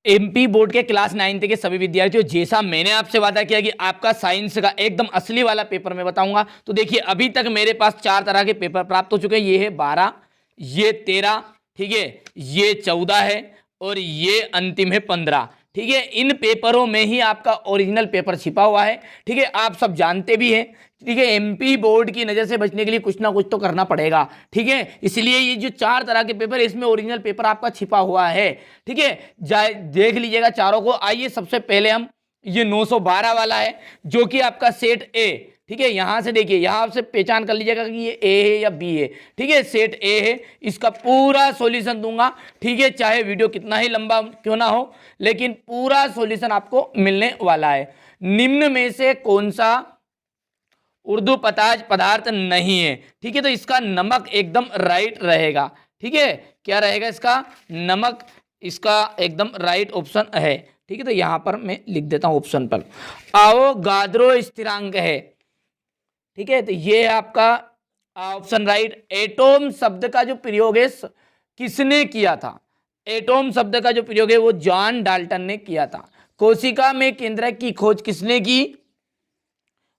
MP board के class 9th के सभी विद्यार्थियों, जैसा मैंने आपसे वादा किया कि आपका साइंस का एकदम असली वाला पेपर मैं बताऊंगा, तो देखिए अभी तक मेरे पास 4 तरह के पेपर प्राप्त हो चुके हैं। ये है 12, ये 13, ठीक है, ये 14 है और ये अंतिम है 15। ठीक है, इन पेपरों में ही आपका ओरिजिनल पेपर छिपा हुआ है। ठीक है, आप सब जानते भी हैं। ठीक है, एमपी बोर्ड की नज़र से बचने के लिए कुछ ना कुछ तो करना पड़ेगा। ठीक है, इसलिए ये जो 4 तरह के पेपर, इसमें ओरिजिनल पेपर आपका छिपा हुआ है। ठीक है, देख लीजिएगा चारों को। आइए सबसे पहले हम, ये 912 वाला है जो कि आपका सेट ए। ठीक है, यहां से देखिए, यहां से पहचान कर लीजिएगा कि ये ए है या बी है। ठीक है, सेट ए है, इसका पूरा सॉल्यूशन दूंगा। ठीक है, चाहे वीडियो कितना ही लंबा क्यों ना हो, लेकिन पूरा सॉल्यूशन आपको मिलने वाला है। निम्न में से कौन सा उर्दू पदार्थ नहीं है? ठीक है, तो इसका नमक एकदम राइट रहेगा। ठीक है, क्या रहेगा इसका? नमक, इसका एकदम राइट ऑप्शन है। ठीक है, तो यहां पर मैं लिख देता हूं ऑप्शन पर। आवोगाद्रो स्थिरांक है। ठीक है, तो ये है आपका ऑप्शन राइट। एटॉम शब्द का जो प्रयोग है किसने किया था? एटॉम शब्द का जो प्रयोग है वो जॉन डाल्टन ने किया था। कोशिका में केंद्रक की खोज किसने की?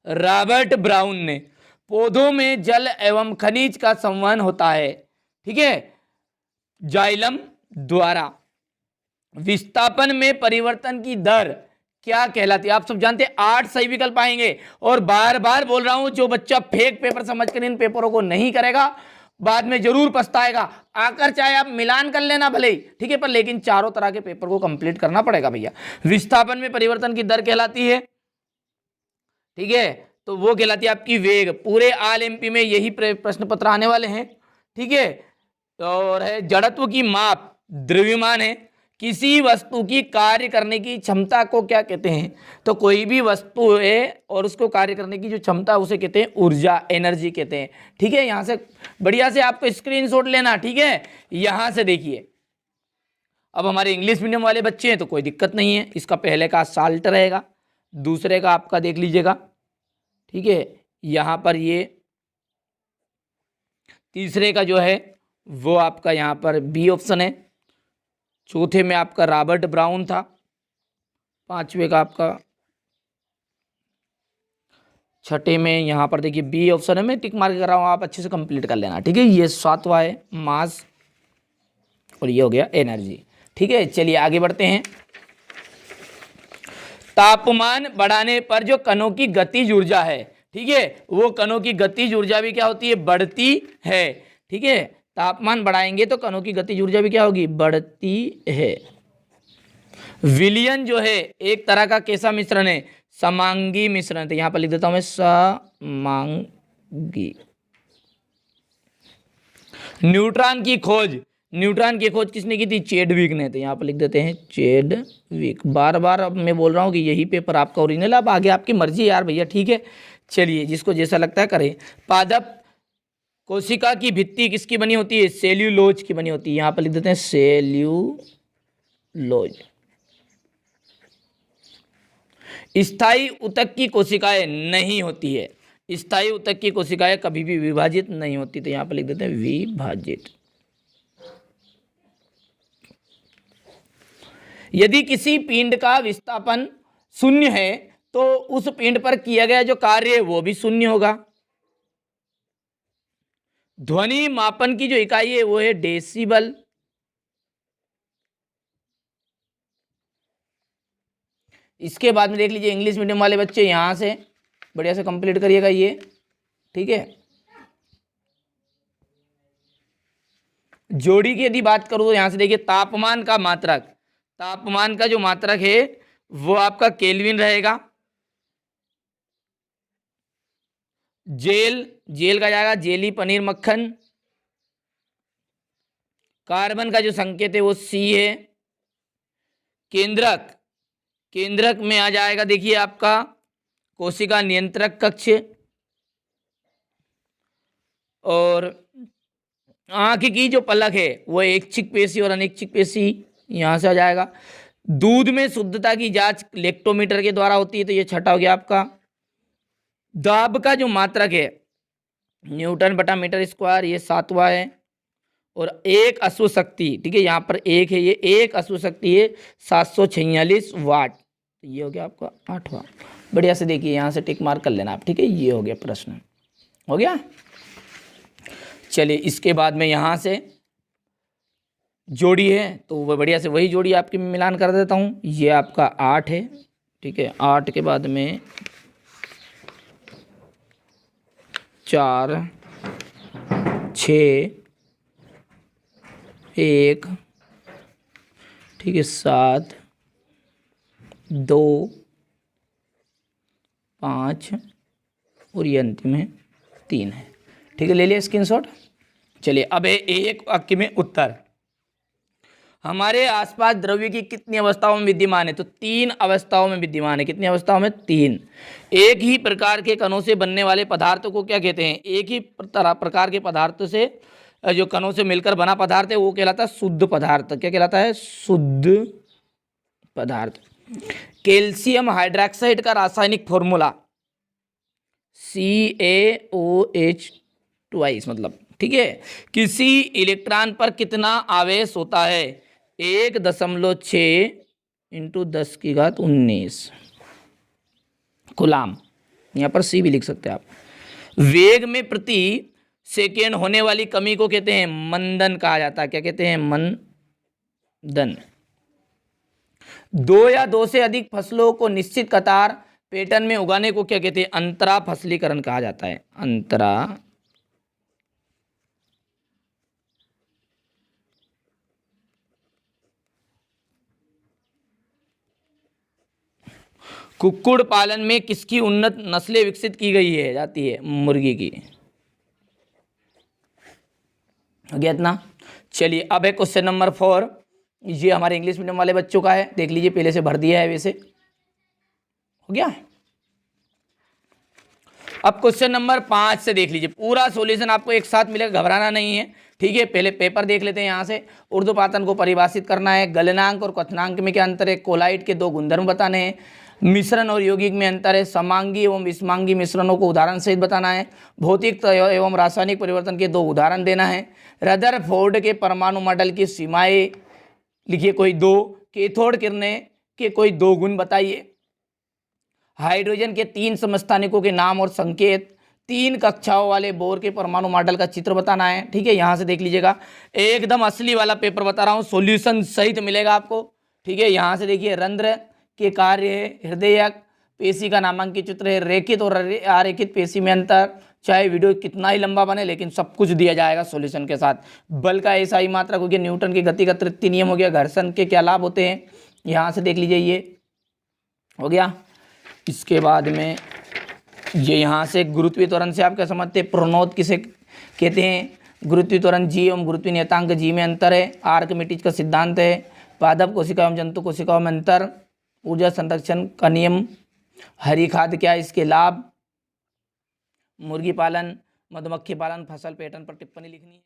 रॉबर्ट ब्राउन ने। पौधों में जल एवं खनिज का संवहन होता है, ठीक है, जाइलम द्वारा। विस्थापन में परिवर्तन की दर क्या कहलाती है? आप सब जानते हैं। 8 सही विकल्प आएंगे। और बार बार बोल रहा हूं, जो बच्चा फेक पेपर समझकर इन पेपरों को नहीं करेगा बाद में जरूर पछताएगा। आकर चाहे आप मिलान कर लेना भले ही, ठीक है, पर लेकिन चारों तरह के पेपर को कंप्लीट करना पड़ेगा भैया। विस्थापन में परिवर्तन की दर कहलाती है, ठीक है, तो वो कहलाती है आपकी वेग। पूरे आल एमपी में यही प्रश्न पत्र आने वाले हैं। ठीक है, और है जड़त्व की माप द्रव्यमान है। किसी वस्तु की कार्य करने की क्षमता को क्या कहते हैं? तो कोई भी वस्तु है और उसको कार्य करने की जो क्षमता, उसे कहते हैं ऊर्जा, एनर्जी कहते हैं। ठीक है, यहां से बढ़िया से आपको स्क्रीनशॉट लेना। ठीक है, यहां से देखिए, अब हमारे इंग्लिश मीडियम वाले बच्चे हैं तो कोई दिक्कत नहीं है। इसका पहले का साल्ट रहेगा, दूसरे का आपका देख लीजिएगा। ठीक है, यहां पर ये तीसरे का जो है वो आपका यहां पर बी ऑप्शन है। चौथे में आपका रॉबर्ट ब्राउन था। पांचवे का आपका, छठे में यहां पर देखिए बी ऑप्शन है। मैं टिक मार्क कर रहा हूं, आप अच्छे से कंप्लीट कर लेना। ठीक है, ये 7वां है मास, और ये हो गया एनर्जी। ठीक है, चलिए आगे बढ़ते हैं। तापमान बढ़ाने पर जो कणों की गतिज ऊर्जा है, ठीक है, वो कणों की गतिज ऊर्जा भी क्या होती है? बढ़ती है। ठीक है, तापमान बढ़ाएंगे तो कणों की गतिज ऊर्जा भी क्या होगी? बढ़ती है। विलयन जो है एक तरह का कैसा मिश्रण है? समांगी मिश्रण। तो यहां पर लिख देता हूं मैं समांगी। न्यूट्रॉन की खोज, न्यूट्रॉन की खोज किसने की थी? चैडविक ने। तो यहाँ पर लिख देते हैं चैडविक। बार बार अब मैं बोल रहा हूँ कि यही पेपर आपका ओरिजिनल। अब आगे आपकी मर्जी यार भैया। ठीक है, चलिए जिसको जैसा लगता है करें। पादप कोशिका की भित्ति किसकी बनी होती है? सेल्यूलोज की बनी होती है। यहाँ पर लिख देते हैं सेल्यूलोज। स्थायी ऊतक की कोशिकाएं नहीं होती है। स्थायी ऊतक की कोशिकाएं कभी भी विभाजित नहीं होती। तो यहाँ पर लिख देते हैं विभाजित। यदि किसी पिंड का विस्थापन 0 है तो उस पिंड पर किया गया जो कार्य है वो भी 0 होगा। ध्वनि मापन की जो इकाई है वो है डेसिबल। इसके बाद में देख लीजिए इंग्लिश मीडियम वाले बच्चे यहां से बढ़िया से कंप्लीट करिएगा ये। ठीक है, जोड़ी की यदि बात करूं तो यहां से देखिए तापमान का मात्रक, तापमान का जो मात्रक है वो आपका केल्विन रहेगा। जेल, जेल का जाएगा जेली, पनीर, मक्खन। कार्बन का जो संकेत है वो सी है। केंद्रक, केंद्रक में आ जाएगा देखिए आपका कोशिका नियंत्रक कक्ष। और आंख की जो पलक है वो ऐच्छिक पेशी और अनैच्छिक पेशी, यहां से आ जाएगा। दूध में शुद्धता की जांच लेक्टोमीटर के द्वारा होती है। तो ये छठा हो गया आपका। दाब का जो मात्रक है न्यूटन बटा मीटर स्क्वायर, ये 7वां है। और एक अश्व शक्ति, ठीक है, यहाँ पर एक है, ये एक अश्व शक्ति है 746 वाट। ये हो गया आपका 8वां। बढ़िया से देखिए, यहाँ से टिक मार्क कर लेना आप, ठीक है। ये हो गया प्रश्न, हो गया। चलिए इसके बाद में यहाँ से जोड़ी है, तो वह बढ़िया से वही जोड़ी आपकी मिलान कर देता हूँ। ये आपका 8 है, ठीक है। 8 के बाद में 4 6 1, ठीक है, 7 2 5 और ये अंतिम है 3 है, ठीक है। ले लिया स्क्रीनशॉट। चलिए अब है एक वाक्य में उत्तर। हमारे आसपास द्रव्य की कितनी अवस्थाओं में विद्यमान है? तो 3 अवस्थाओं में विद्यमान है। कितनी अवस्थाओं में? 3। एक ही प्रकार के कणों से बनने वाले पदार्थों को क्या कहते हैं? एक ही प्रकार के पदार्थों से, जो कणों से मिलकर बना पदार्थ है वो कहलाता है शुद्ध पदार्थ। क्या कहलाता है? शुद्ध पदार्थ। कैल्शियम हाइड्रोक्साइड का रासायनिक फॉर्मूला CaOH ट्वाइस, मतलब, ठीक है। किसी इलेक्ट्रॉन पर कितना आवेश होता है? 1.6 × 10⁻19 कूलाम। यहाँ पर C भी लिख सकते हैं आप। वेग में प्रति सेकेंड होने वाली कमी को कहते हैं मंदन कहा जाता है। क्या कहते हैं? मंदन। 2 या 2 से अधिक फसलों को निश्चित कतार पैटर्न में उगाने को क्या कहते हैं? अंतरा फसलीकरण कहा जाता है। अंतरा कुक्कुट पालन में किसकी उन्नत नस्लें विकसित की गई है जाती है? मुर्गी की। हो गया इतना। चलिए अब है क्वेश्चन नंबर 4। ये हमारे इंग्लिश मीडियम वाले बच्चों का है, देख लीजिए, पहले से भर दिया है वैसे। हो गया। अब क्वेश्चन नंबर 5 से देख लीजिए, पूरा सॉल्यूशन आपको एक साथ मिलेगा, घबराना नहीं है, ठीक है। पहले पेपर देख लेते हैं। यहाँ से ऊर्ध्वपातन को परिभाषित करना है, गलनांक और क्वथनांक में क्या अंतर है, कोलाइट के 2 गुणधर्म बताने हैं, मिश्रण और यौगिक में अंतर है, समांगी एवं विषमांगी मिश्रणों को उदाहरण सहित बताना है, भौतिक एवं रासायनिक परिवर्तन के 2 उदाहरण देना है, रदरफोर्ड के परमाणु मॉडल की सीमाएं लिखिए कोई 2, कैथोड किरणें के कोई 2 गुण बताइए, हाइड्रोजन के 3 समस्थानिकों के नाम और संकेत, 3 कक्षाओं वाले बोर के परमाणु मॉडल का चित्र बताना है, ठीक है। यहाँ से देख लीजिएगा, एकदम असली वाला पेपर बता रहा हूँ, सॉल्यूशन सहित मिलेगा आपको, ठीक है। यहाँ से देखिए, रंध्र के कार्य है, हृदयक, पेशी का नामांकित चित्र है, रेखित और अरेखित पेशी में अंतर, चाहे वीडियो कितना ही लंबा बने लेकिन सब कुछ दिया जाएगा सॉल्यूशन के साथ। बल का एसआई मात्रक हो गया, न्यूटन के गति का तृतीय नियम हो गया, घर्षण के क्या लाभ होते हैं, यहाँ से देख लीजिए, ये हो गया। इसके बाद में ये यहाँ से गुरुत्वीय त्वरण से आप क्या समझते हैं, प्रणोद किसे कहते हैं, गुरुत्वीय त्वरण जी एवं गुरुत्वीय नियतांक जी में अंतर है, आर्किमिडीज का सिद्धांत है, पादप कोशिका एवं जंतु कोशिकाओं में अंतर, ऊर्जा संरक्षण का नियम, हरी खाद क्या है, इसके लाभ, मुर्गी पालन, मधुमक्खी पालन, फसल पैटर्न पर टिप्पणी लिखनी है।